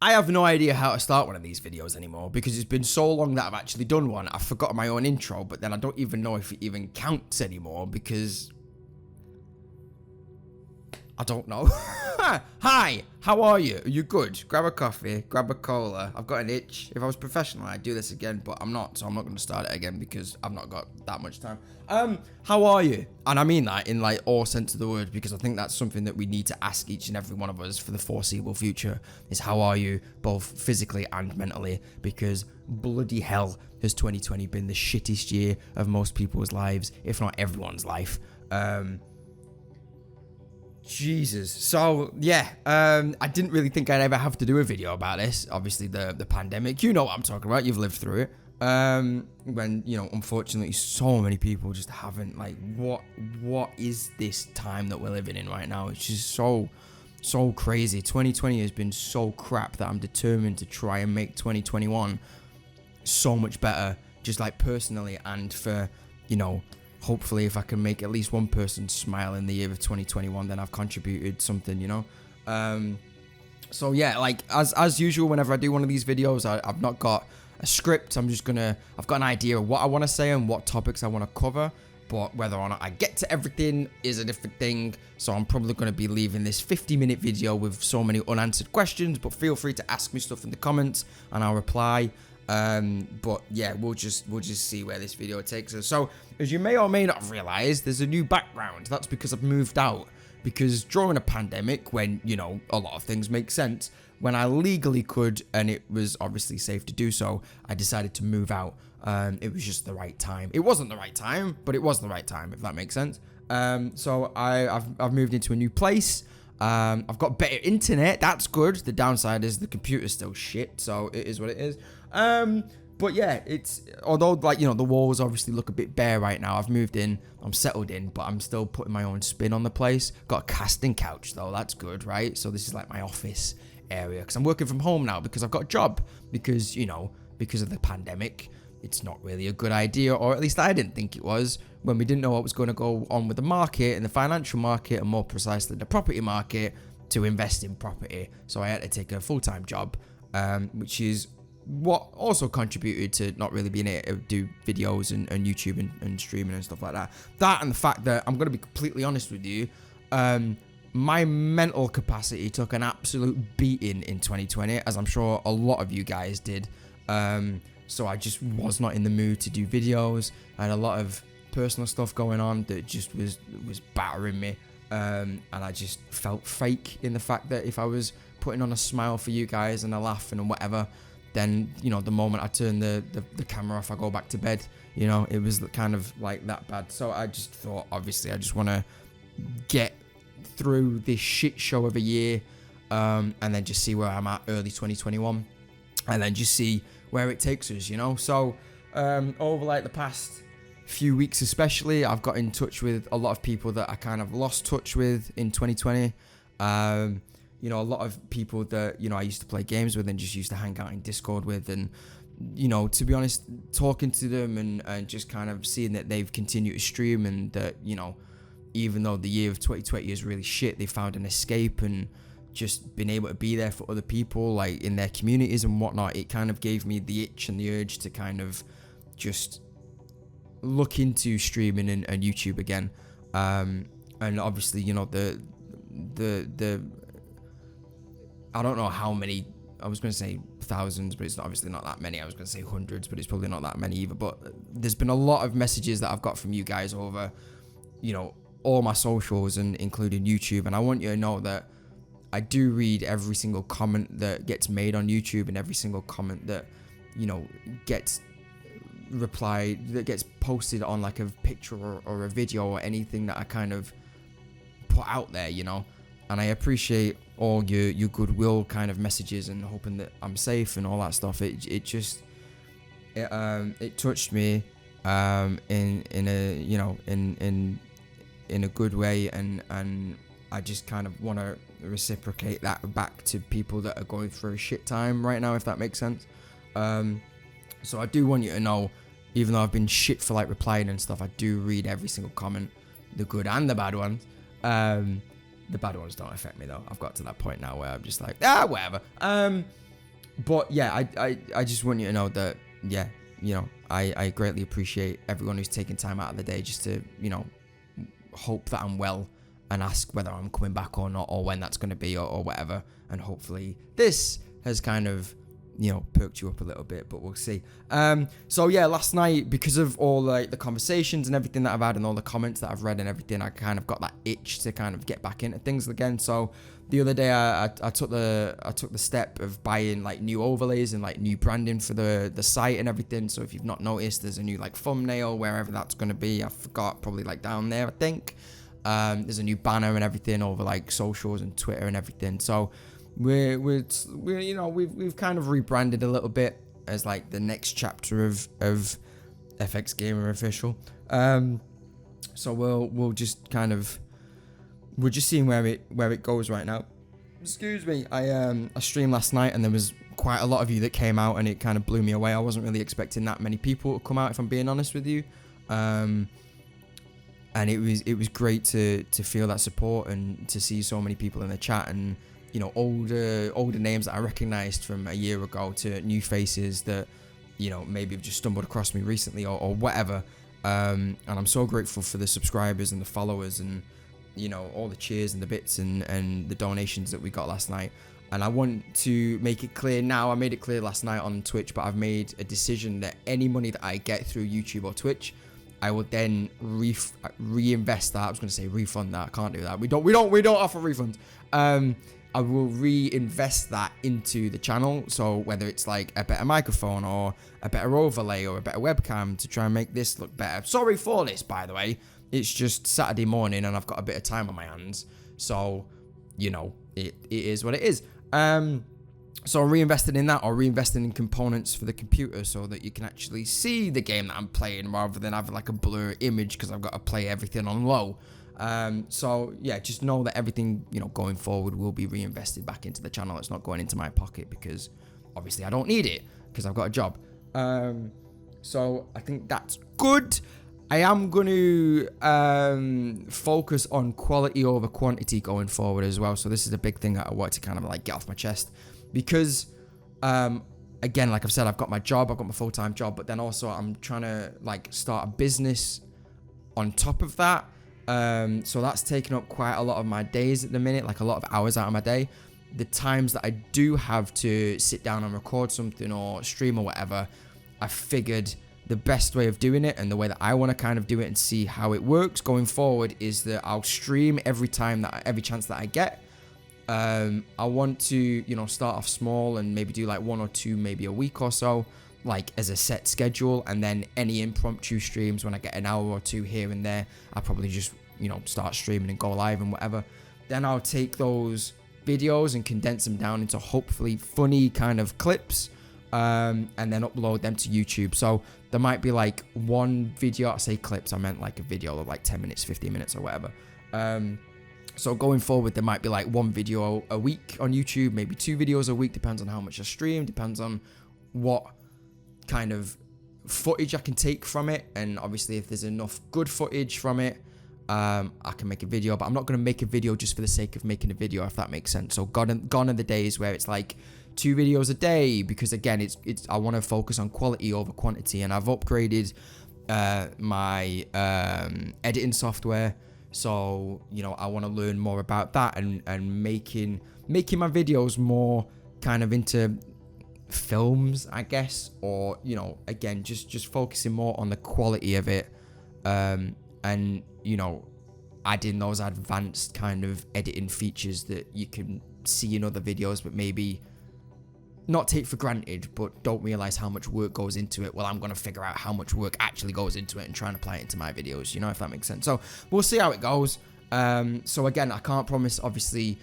I have no idea how to start one of these videos anymore because it's been so long that I've actually done one. I've forgotten my own intro, but then I don't even know if it even counts anymore because I don't know. Hi, how are you? Are you good? Grab a coffee, grab a cola. I've got an itch. If I was professional, I'd do this again, but I'm not, so I'm not going to start it again because I've not got that much time. How are you? And I mean that in like all sense of the word because I think that's something that we need to ask each and every one of us for the foreseeable future is how are you both physically and mentally, because bloody hell has 2020 been the shittest year of most people's lives, if not everyone's life. Jesus. So yeah, I didn't really think I'd ever have to do a video about this. Obviously the pandemic, you know what I'm talking about, you've lived through it. When, you know, unfortunately so many people just haven't, like, what is this time that we're living in right now? It's just so crazy. 2020 has been so crap that I'm determined to try and make 2021 so much better, just like personally, and for, you know, hopefully if I can make at least one person smile in the year of 2021, then I've contributed something, you know. So yeah, like as usual, whenever I do one of these videos, I've not got a script. I've got an idea of what I want to say and what topics I want to cover, but whether or not I get to everything is a different thing. So I'm probably going to be leaving this 50-minute video with so many unanswered questions, but feel free to ask me stuff in the comments and I'll reply. But yeah, we'll just see where this video takes us. So as you may or may not have realized, there's a new background. That's because I've moved out, because during a pandemic, when, you know, a lot of things make sense, when I legally could and it was obviously safe to do so, I decided to move out. It was just the right time. It wasn't the right time, but it was the right time, if that makes sense. So I've moved into a new place. I've got better internet. That's good. The downside is the computer's still shit, so it is what it is. But yeah, it's, although, like, you know, the walls obviously look a bit bare right now. I've moved in, I'm settled in, but I'm still putting my own spin on the place. Got a casting couch though, that's good, right? So this is like my office area, because I'm working from home now because I've got a job, because, you know, because of the pandemic, it's not really a good idea, or at least I didn't think it was, when we didn't know what was going to go on with the market and the financial market, and more precisely the property market, to invest in property. So I had to take a full-time job, which is what also contributed to not really being able to do videos and YouTube and streaming and stuff like that. That and the fact that, I'm going to be completely honest with you, my mental capacity took an absolute beating in 2020, as I'm sure a lot of you guys did. So I just was not in the mood to do videos. I had a lot of personal stuff going on that just was battering me. And I just felt fake in the fact that if I was putting on a smile for you guys and a laugh and whatever, then, you know, the moment I turn the camera off, I go back to bed. You know, it was kind of like that bad. So I just thought, obviously, I just want to get through this shit show of a year, and then just see where I'm at early 2021, and then just see where it takes us, you know. So over like the past few weeks especially, I've got in touch with a lot of people that I kind of lost touch with in 2020. You know, a lot of people that, you know, I used to play games with and just used to hang out in Discord with, and, you know, to be honest, talking to them and just kind of seeing that they've continued to stream, and that, you know, even though the year of 2020 is really shit, they found an escape and just been able to be there for other people, like in their communities and whatnot. It kind of gave me the itch and the urge to kind of just look into streaming and YouTube again. And obviously, you know, the I don't know how many, I was going to say thousands, but it's obviously not that many. I was going to say hundreds, but it's probably not that many either. But there's been a lot of messages that I've got from you guys over, you know, all my socials and including YouTube. And I want you to know that I do read every single comment that gets made on YouTube, and every single comment that, you know, gets replied, that gets posted on like a picture or a video or anything that I kind of put out there, you know. And I appreciate all your goodwill kind of messages and hoping that I'm safe and all that stuff. It touched me in a, you know, in a good way, and I just kind of want to reciprocate that back to people that are going through a shit time right now, if that makes sense. So I do want you to know, even though I've been shit for like replying and stuff, I do read every single comment, the good and the bad ones. The bad ones don't affect me though. I've got to that point now where I'm just like, whatever. But yeah, I just want you to know that, yeah, you know, I greatly appreciate everyone who's taking time out of the day just to, you know, hope that I'm well and ask whether I'm coming back or not, or when that's going to be, or whatever. And hopefully this has kind of, you know, perked you up a little bit, but we'll see. So yeah, last night, because of all like the conversations and everything that I've had and all the comments that I've read and everything, I kind of got that itch to kind of get back into things again. So the other day I took the step of buying like new overlays and like new branding for the site and everything. So if you've not noticed, there's a new like thumbnail wherever that's going to be. I forgot, probably like down there, I think. There's a new banner and everything over like socials and Twitter and everything. So we're you know, we've kind of rebranded a little bit as like the next chapter of FX Gamer Official. So we'll just kind of, we're just seeing where it goes right now. Excuse me. I streamed last night and there was quite a lot of you that came out and it kind of blew me away. I wasn't really expecting that many people to come out, if I'm being honest with you. And it was great to feel that support and to see so many people in the chat, and you know, older names that I recognized from a year ago to new faces that, you know, maybe have just stumbled across me recently or whatever. And I'm so grateful for the subscribers and the followers and, you know, all the cheers and the bits and the donations that we got last night. And I want to make it clear now. I made it clear last night on Twitch, but I've made a decision that any money that I get through YouTube or Twitch, I will then reinvest that. I was going to say refund that. I can't do that. We don't offer refunds. I will reinvest that into the channel. So whether it's like a better microphone or a better overlay or a better webcam to try and make this look better. Sorry for this, by the way. It's just Saturday morning and I've got a bit of time on my hands. So, you know, it is what it is. So reinvesting in that, or reinvesting in components for the computer so that you can actually see the game that I'm playing rather than have like a blur image because I've got to play everything on low. So yeah, just know that everything, you know, going forward will be reinvested back into the channel. It's not going into my pocket because obviously I don't need it because I've got a job. So I think that's good. I am going to focus on quality over quantity going forward as well. So this is a big thing that I want to kind of like get off my chest because, again, like I've said, I've got my job, I've got my full-time job, but then also I'm trying to like start a business on top of that. So that's taking up quite a lot of my days at the minute, like a lot of hours out of my day. The times that I do have to sit down and record something or stream or whatever, I figured the best way of doing it and the way that I want to kind of do it and see how it works going forward is that I'll stream every chance that I get. I want to, you know, start off small and maybe do like 1 or 2, maybe a week or so, like as a set schedule, and then any impromptu streams when I get an hour or 2 here and there, I'll probably just, you know, start streaming and go live and whatever. Then I'll take those videos and condense them down into hopefully funny kind of clips, and then upload them to YouTube. So there might be like one video, I say clips, I meant like a video of like 10 minutes, 15 minutes or whatever. So going forward, there might be like 1 video a week on YouTube, maybe 2 videos a week, depends on how much I stream, depends on what kind of footage I can take from it. And obviously if there's enough good footage from it, I can make a video, but I'm not going to make a video just for the sake of making a video, if that makes sense. So gone are the days where it's like 2 videos a day, because again, it's I want to focus on quality over quantity, and I've upgraded my editing software. So, you know, I want to learn more about that and making my videos more kind of into films, I guess, or, you know, again, just focusing more on the quality of it, and, you know, adding those advanced kind of editing features that you can see in other videos but maybe not take for granted, but don't realize how much work goes into it. Well, I'm going to figure out how much work actually goes into it and try and apply it into my videos, you know, if that makes sense. So we'll see how it goes. So again, I can't promise obviously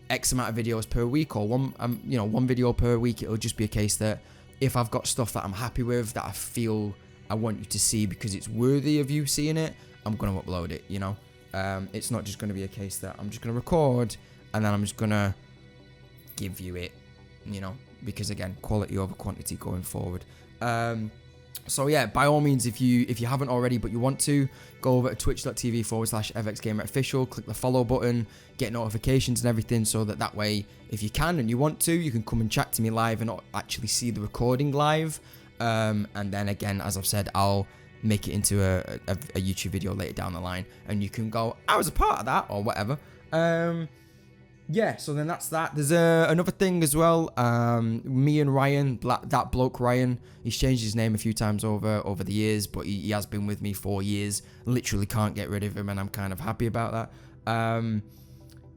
X amount of videos per week or one video per week. It'll just be a case that if I've got stuff that I'm happy with, that I feel I want you to see because it's worthy of you seeing it, I'm going to upload it, you know. It's not just going to be a case that I'm just going to record and then I'm just going to give you it, you know, because again, quality over quantity going forward. So yeah, by all means, if you haven't already but you want to, go over to twitch.tv/FXGamerOfficial, click the follow button, get notifications and everything, so that way, if you can and you want to, you can come and chat to me live and actually see the recording live. And then again, as I've said, I'll make it into a YouTube video later down the line, and you can go, I was a part of that, or whatever. Yeah, so then that's that. There's another thing as well. Me and Ryan, that bloke Ryan, he's changed his name a few times over the years, but he has been with me for years. Literally can't get rid of him, and I'm kind of happy about that.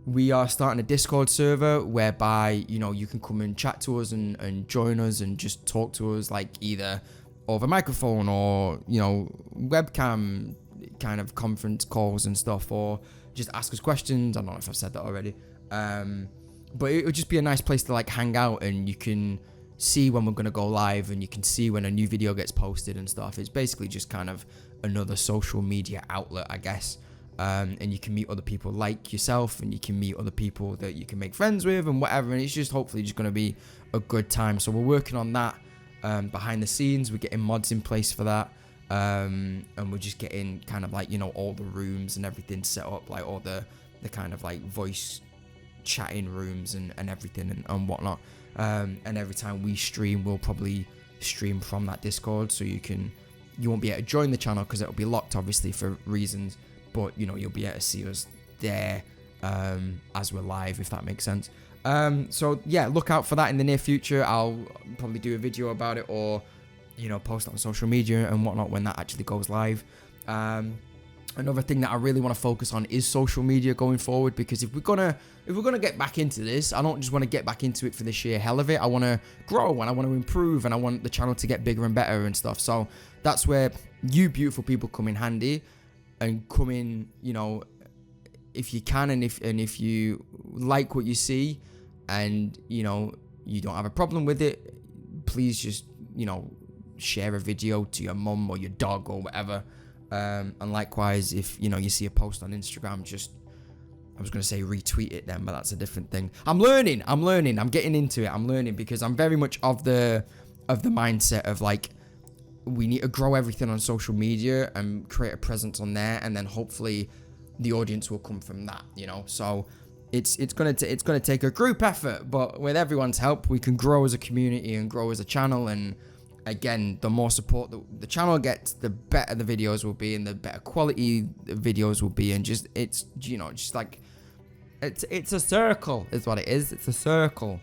We are starting a Discord server whereby, you know, you can come and chat to us and join us and just talk to us, like either over microphone or, you know, webcam kind of conference calls and stuff, or just ask us questions. I don't know if I've said that already. But it would just be a nice place to like hang out, and you can see when we're going to go live, and you can see when a new video gets posted and stuff. It's basically just kind of another social media outlet, I guess. And you can meet other people like yourself, and you can meet other people that you can make friends with and whatever. And it's just hopefully just going to be a good time. So we're working on that behind the scenes. We're getting mods in place for that. And we're just getting kind of like, you know, all the rooms and everything set up, like all the kind of like voice chatting rooms and everything and whatnot. And every time we stream, we'll probably stream from that Discord, so you won't be able to join the channel because it'll be locked, obviously, for reasons, but you know, you'll be able to see us there as we're live, if that makes sense. So yeah, look out for that in the near future. I'll probably do a video about it, or you know, post it on social media and whatnot when that actually goes live. Another thing that I really want to focus on is social media going forward, because if we're gonna get back into this, I don't just want to get back into it for the sheer hell of it. I want to grow and I want to improve, and I want the channel to get bigger and better and stuff. So that's where you beautiful people come in handy, and come in, you know, if you can, and if you like what you see, and you know, you don't have a problem with it, please just, you know, share a video to your mum or your dog or whatever. And likewise, if you know, you see a post on Instagram, just, I was going to say retweet it then, but that's a different thing. I'm learning, I'm getting into it, I'm learning, because I'm very much of the mindset of like, we need to grow everything on social media and create a presence on there, and then hopefully the audience will come from that, you know. So it's gonna take a group effort, but with everyone's help, we can grow as a community and grow as a channel. And again, the more support the channel gets, the better the videos will be, and the better quality the videos will be. And just, it's, you know, just like, it's a circle is what it is. It's a circle.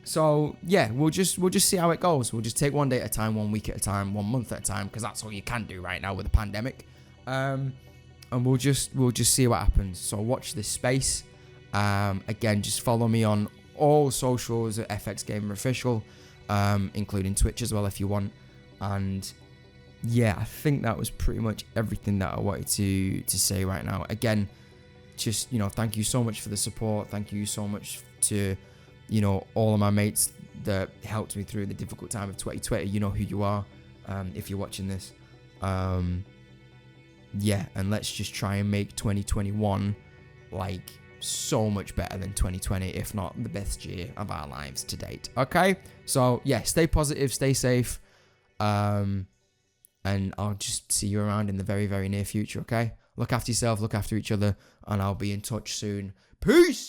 So yeah, we'll just see how it goes. We'll just take one day at a time, 1 week at a time, 1 month at a time, because that's all you can do right now with the pandemic. And we'll just see what happens. So watch this space. Again, just follow me on all socials at FX Gamer Official, including Twitch as well if you want. And yeah, I think that was pretty much everything that I wanted to say right now. Again, just, you know, thank you so much for the support. Thank you so much to, you know, all of my mates that helped me through the difficult time of 2020. You know who you are, if you're watching this. Yeah, and let's just try and make 2021 like so much better than 2020, if not the best year of our lives to date. Okay, so yeah, stay positive, stay safe, and I'll just see you around in the very, very near future. Okay, look after yourself, look after each other, and I'll be in touch soon. Peace.